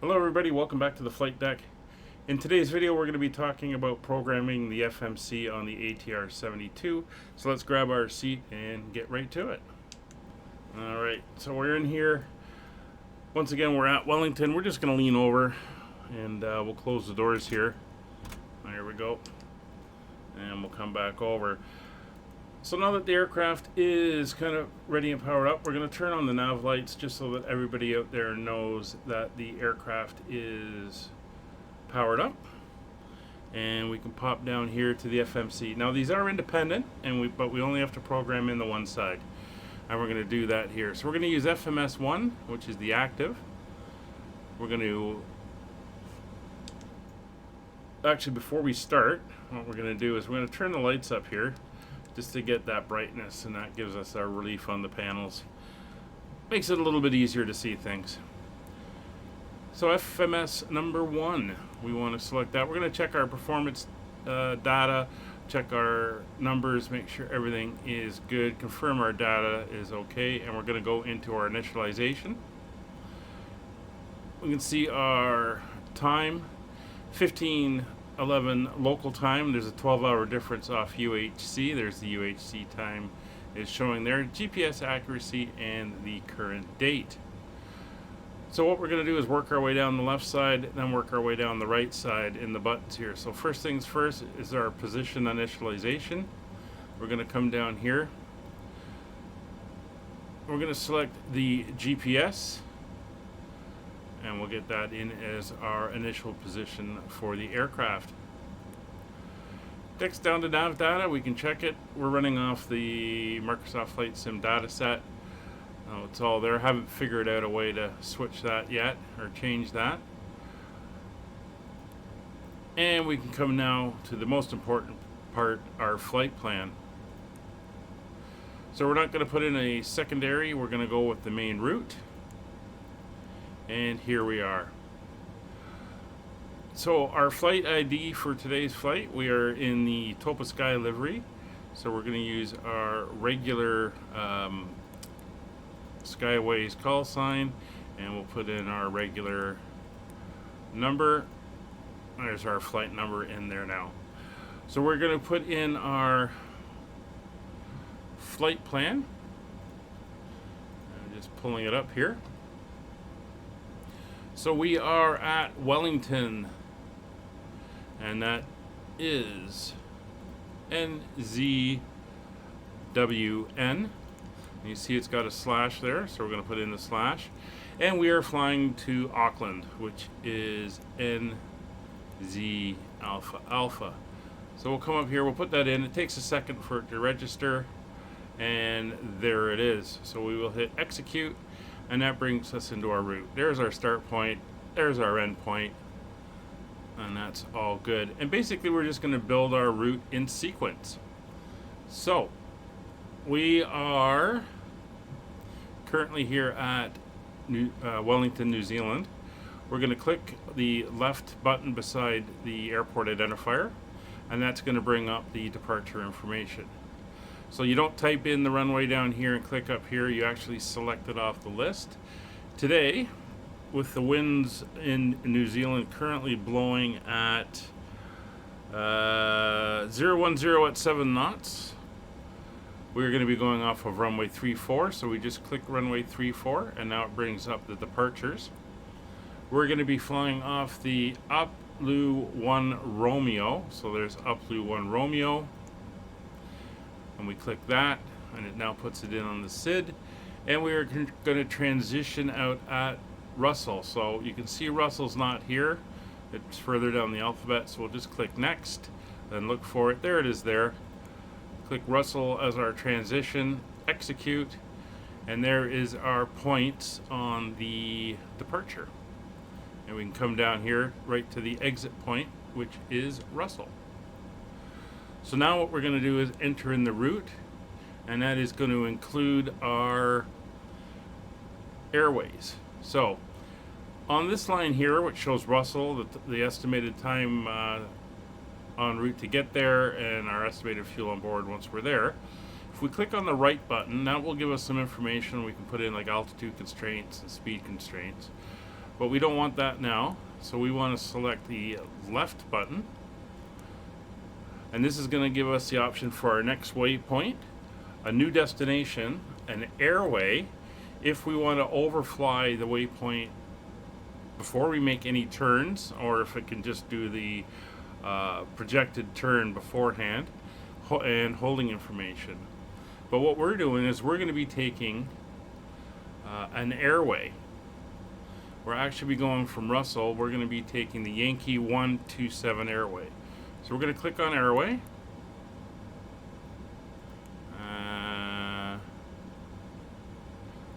Hello everybody, welcome back to the flight deck. In today's video we're going to be talking about programming the FMC on the ATR-72. So let's grab our seat and get right to it. Alright, so we're in here. Once again we're at Wellington. We're just going to lean over and we'll close the doors here. There we go. And we'll come back over. So now that the aircraft is kind of ready and powered up, we're going to turn on the nav lights just so that everybody out there knows that the aircraft is powered up. And we can pop down here to the FMC. Now these are independent, but we only have to program in the one side. And we're going to do that here. So we're going to use FMS 1, which is the active. We're going to... Actually, before we start, what we're going to do is we're going to turn the lights up here, just to get that brightness, and that gives us our relief on the panels. Makes it a little bit easier to see things. So FMS number 1, we want to select that. We're going to check our performance data, check our numbers, make sure everything is good, confirm our data is okay, and we're going to go into our initialization. We can see our time, 15:11 local time. There's a 12-hour difference off UHC. There's the UHC time is showing there, GPS accuracy, and the current date. So what we're going to do is work our way down the left side, then work our way down the right side in the buttons here. So first things first is our position initialization. We're going to come down here. We're going to select the GPS, and we'll get that in as our initial position for the aircraft. Next, down to nav data, we can check it. We're running off the Microsoft Flight Sim data set. It's all there. Haven't figured out a way to switch that yet or change that. And we can come now to the most important part, our flight plan. So we're not going to put in a secondary. We're going to go with the main route. And here we are. So our flight ID for today's flight, we are in the Topa Sky livery. So we're going to use our regular Skyways call sign, and we'll put in our regular number. There's our flight number in there now. So we're going to put in our flight plan. I'm just pulling it up here. So we are at Wellington, and that is NZWN. You see it's got a slash there, so we're going to put in the slash. And we are flying to Auckland, which is NZ Alpha Alpha. So we'll come up here, we'll put that in. It takes a second for it to register, and there it is. So we will hit execute, and that brings us into our route. There's our start point, there's our end point, and that's all good. And basically we're just going to build our route in sequence. So we are currently here at Wellington, New Zealand. We're going to click the left button beside the airport identifier, and that's going to bring up the departure information. So you don't type in the runway down here and click up here, you actually select it off the list. Today, with the winds in New Zealand currently blowing at 010 at 7 knots, we're going to be going off of runway 34, so we just click runway 34, and now it brings up the departures. We're going to be flying off the UpLu 1 Romeo, so there's UpLu 1 Romeo, and we click that, and it now puts it in on the SID, and we are going to transition out at Russell. So you can see Russell's not here, it's further down the alphabet, so we'll just click next, then look for it. There it is there. Click Russell as our transition, execute, and there is our points on the departure. And we can come down here right to the exit point, which is Russell. So now what we're going to do is enter in the route, and that is going to include our airways. So on this line here, which shows Russell, the estimated time en route to get there, and our estimated fuel on board once we're there, if we click on the right button, that will give us some information. We can put in like altitude constraints and speed constraints. But we don't want that now, so we want to select the left button. And this is going to give us the option for our next waypoint, a new destination, an airway, if we want to overfly the waypoint before we make any turns, or if it can just do the projected turn beforehand, and holding information. But what we're doing is we're going to be taking an airway. We're actually going from Russell, we're going to be taking the Yankee 127 airway. So we're going to click on airway.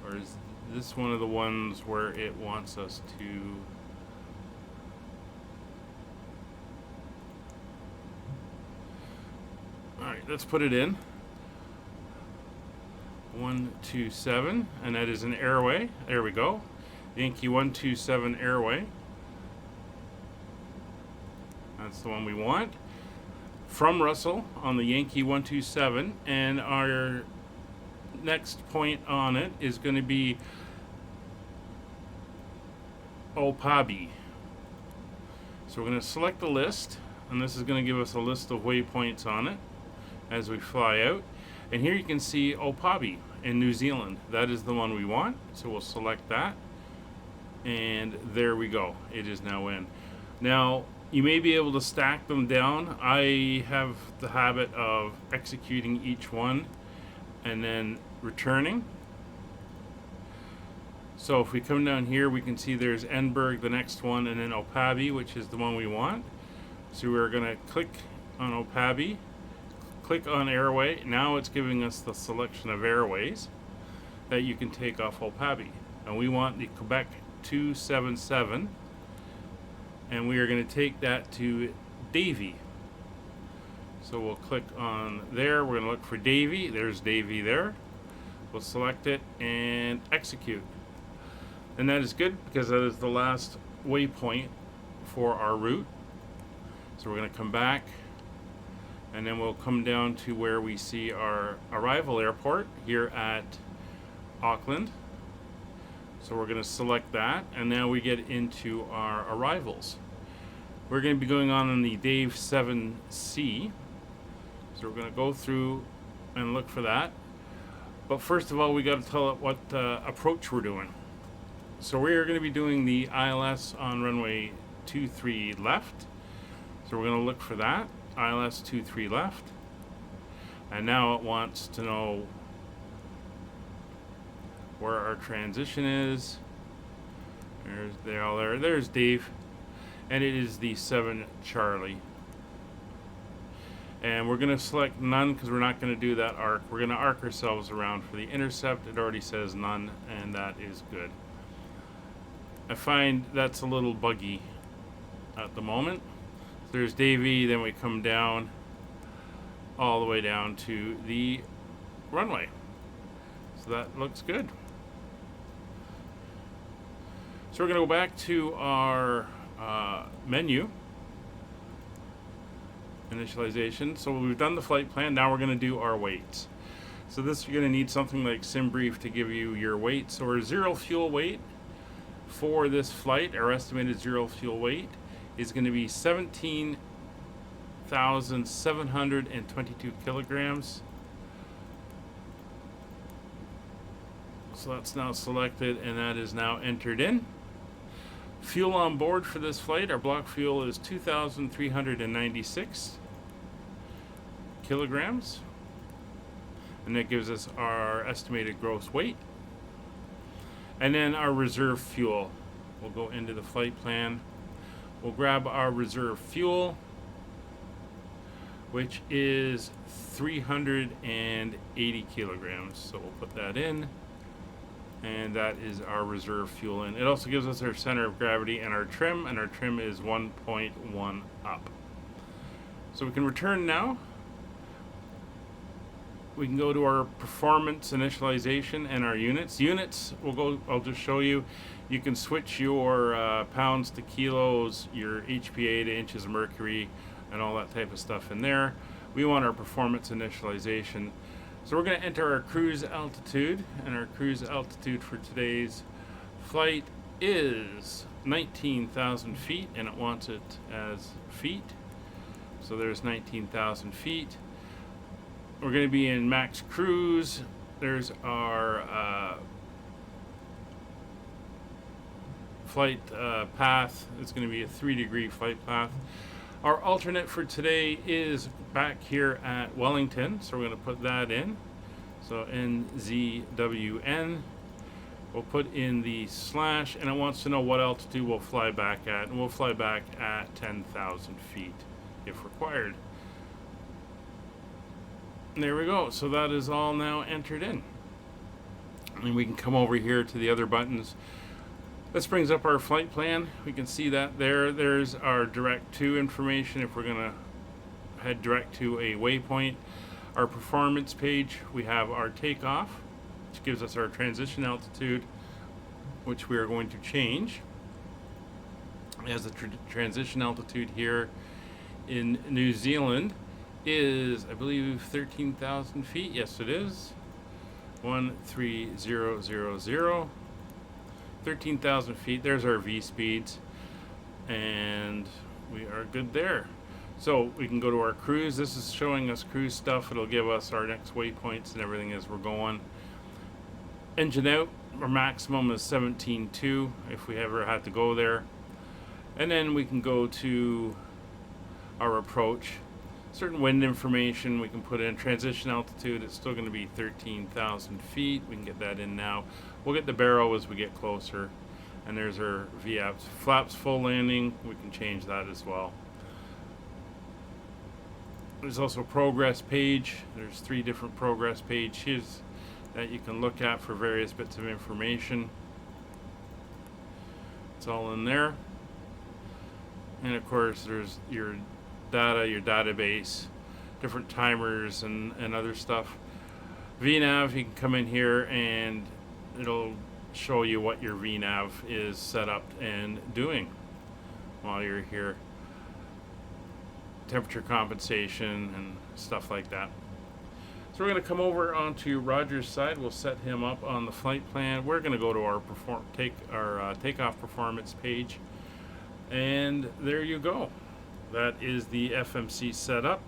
Or is this one of the ones where it wants us to... Alright, let's put it in. 127, and that is an airway. There we go. Yankee 127 airway. That's the one we want. From Russell on the Yankee 127, and our next point on it is going to be Opabi. So we're going to select the list, and this is going to give us a list of waypoints on it as we fly out. And here you can see Opabi in New Zealand. That is the one we want, so we'll select that. And there we go. It is now in. Now, you may be able to stack them down. I have the habit of executing each one and then returning. So if we come down here, we can see there's Enberg, the next one, and then Opabi, which is the one we want. So we're going to click on Opabi, click on airway. Now it's giving us the selection of airways that you can take off Opabi. And we want the Quebec 277, and we are going to take that to Davie. So we'll click on there. We're going to look for Davie. There's Davie there. We'll select it and execute. And that is good because that is the last waypoint for our route. So we're going to come back, and then we'll come down to where we see our arrival airport here at Auckland. So we're going to select that, and now we get into our arrivals. We're going to be going on in the Dave 7C. So we're going to go through and look for that. But first of all, we got to tell it what approach we're doing. So we are going to be doing the ILS on runway 23 left. So we're going to look for that, ILS 23 left. And now it wants to know where our transition is. There's Dave, and it is the 7 Charlie. And we're going to select none because we're not going to do that arc. We're going to arc ourselves around for the intercept. It already says none, and that is good. I find that's a little buggy at the moment. So there's Davie, then we come down all the way down to the runway. So that looks good. So we're going to go back to our menu, initialization. So we've done the flight plan. Now we're going to do our weights. So this, you're going to need something like SimBrief to give you your weight. So our zero fuel weight for this flight, our estimated zero fuel weight, is going to be 17,722 kilograms. So that's now selected, and that is now entered in. Fuel on board for this flight, our block fuel is 2,396 kilograms. And that gives us our estimated gross weight. And then our reserve fuel. We'll go into the flight plan. We'll grab our reserve fuel, which is 380 kilograms. So we'll put that in. And that is our reserve fuel in. It also gives us our center of gravity and our trim is 1.1 up. So we can return now. We can go to our performance initialization and our units. Units, I'll just show you. You can switch your pounds to kilos, your HPA to inches of mercury, and all that type of stuff in there. We want our performance initialization. So we're going to enter our cruise altitude, and our cruise altitude for today's flight is 19,000 feet, and it wants it as feet. So there's 19,000 feet. We're going to be in max cruise. There's our flight path. It's going to be a 3-degree flight path. Our alternate for today is back here at Wellington, so we're going to put that in. So NZWN. We'll put in the slash, and it wants to know what altitude we'll fly back at, and we'll fly back at 10,000 feet if required. And there we go. So that is all now entered in. And we can come over here to the other buttons. This brings up our flight plan. We can see that there. There's our direct to information if we're going to head direct to a waypoint. Our performance page, we have our takeoff, which gives us our transition altitude, which we are going to change. As the transition altitude here in New Zealand is, I believe, 13,000 feet. Yes, it is. 13000. 13,000 feet. There's our V speeds, and we are good there. So we can go to our cruise. This is showing us cruise stuff. It'll give us our next waypoints and everything as we're going. Engine out, our maximum is 17.2 if we ever had to go there. And then we can go to our approach. Certain wind information we can put in. Transition altitude, it's still going to be 13,000 feet. We can get that in now. We'll get the barrel as we get closer. And there's our VFs. Flaps full landing, we can change that as well. There's also a progress page. There's 3 different progress pages that you can look at for various bits of information. It's all in there. And of course there's your data, your database, different timers and other stuff. VNav, you can come in here and it'll show you what your VNav is set up and doing while you're here. Temperature compensation and stuff like that. So we're going to come over onto Roger's side. We'll set him up on the flight plan. We're going to go to our takeoff performance page, and there you go. That is the FMC setup.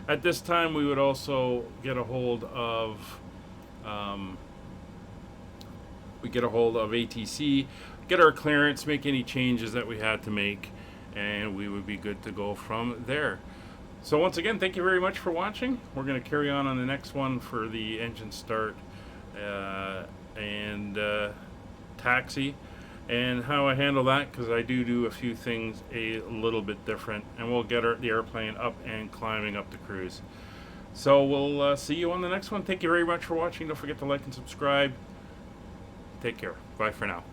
At this time, we would also get a hold of ATC, get our clearance, make any changes that we had to make, and we would be good to go from there. So once again, thank you very much for watching. We're going to carry on the next one for the engine start and taxi, and how I handle that, because I do a few things a little bit different, and we'll get the airplane up and climbing up the cruise. So we'll see you on the next one. Thank you very much for watching. Don't forget to like and subscribe. Take care. Bye for now.